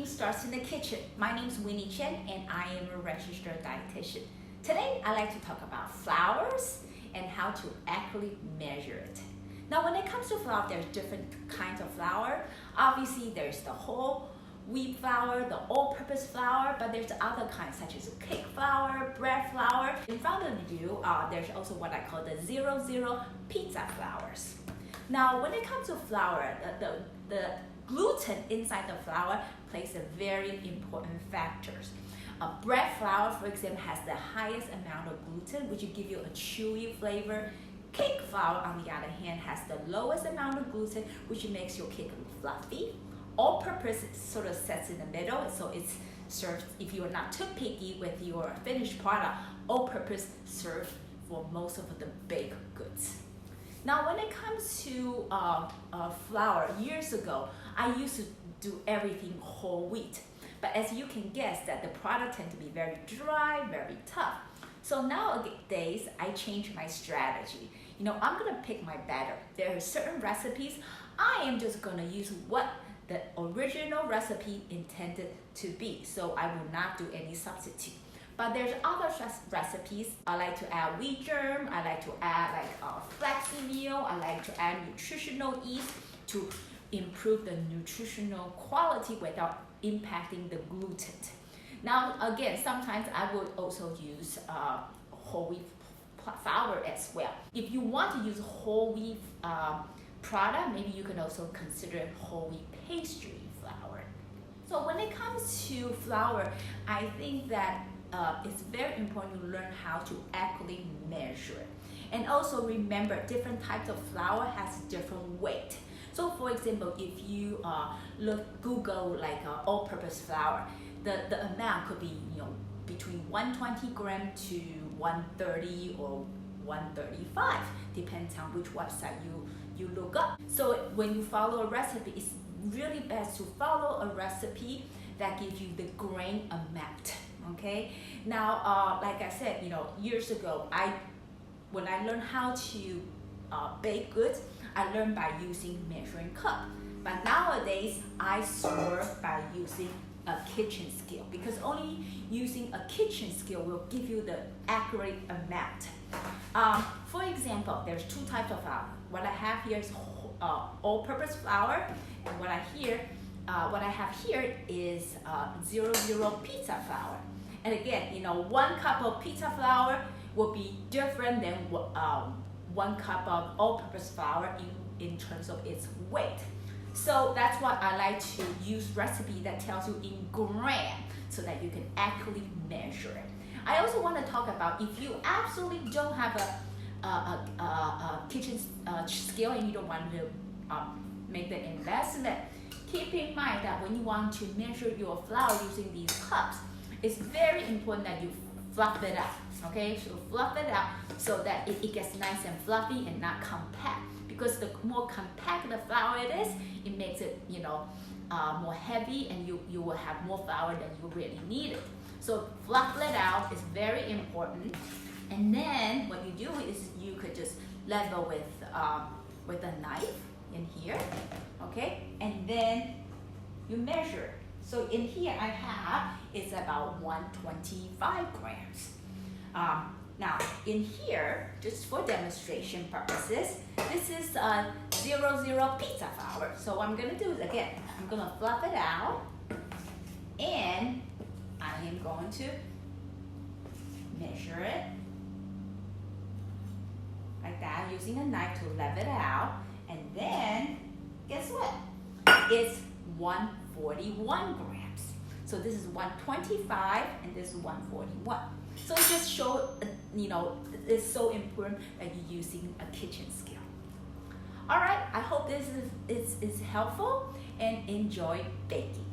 Everything starts in the kitchen. My name is Winnie Chen and I am a registered dietitian. Today, I'd like to talk about flours and how to accurately measure it. Now, when it comes to flour, there's different kinds of flour. Obviously, there's the whole wheat flour, the all-purpose flour, but there's other kinds such as cake flour, bread flour. In front of you, there's also what I call the 00 pizza flours. Now, when it comes to flour, the gluten inside the flour plays a very important factor. Bread flour, for example, has the highest amount of gluten, which will give you a chewy flavor. Cake flour, on the other hand, has the lowest amount of gluten, which makes your cake fluffy. All-purpose sort of sets in the middle, so it's served, if you are not too picky with your finished product, all-purpose served for most of the baked goods. Now, when it comes to flour, years ago, I used to do everything whole wheat. But as you can guess, that the product tends to be very dry, very tough. So nowadays, I changed my strategy. I'm gonna pick my batter. There are certain recipes, I am just gonna use what the original recipe intended to be. So I will not do any substitute. But there's other recipes. I like to add wheat germ. I like to add flaxseed meal. I like to add nutritional yeast to improve the nutritional quality without impacting the gluten. Now, again, sometimes I would also use whole wheat flour as well. If you want to use whole wheat product, maybe you can also consider whole wheat pastry flour. So when it comes to flour, I think that it's very important to learn how to accurately measure it. And also remember, different types of flour has different weight. So for example, if you Google all-purpose flour, the amount could be between 120 grams to 130 or 135, depends on which website you look up. So when you follow a recipe, it's really best to follow a recipe that gives you the grain amount. Okay. Now, like I said, years ago, when I learned how to bake goods, I learned by using measuring cup. But nowadays, I serve by using a kitchen scale, because only using a kitchen scale will give you the accurate amount. For example, there's two types of flour. What I have here is all-purpose flour, and what I have here is 00 pizza flour. And again, 1 cup of pizza flour will be different than 1 cup of all-purpose flour in terms of its weight. So that's why I like to use recipe that tells you in gram so that you can accurately measure it. I also want to talk about if you absolutely don't have a kitchen scale and you don't want to make the investment, keep in mind that when you want to measure your flour using these cups, it's very important that you fluff it out, okay? So fluff it out so that it gets nice and fluffy and not compact. Because the more compact the flour it is, it makes it, more heavy, and you will have more flour than you really need it. So fluff it out is very important. And then what you do is you could just level with a knife in here, okay? And then you measure. So in here I have, it's about 125 grams. Now in here, just for demonstration purposes, this is 00 pizza flour. So what I'm gonna do is, again, I'm gonna fluff it out, and I am going to measure it like that, using a knife to level it out. And then, guess what? It's 141 grams. So this is 125 and this is 141. So it just shows, it's so important that you're using a kitchen scale. All right, I hope this is helpful, and enjoy baking.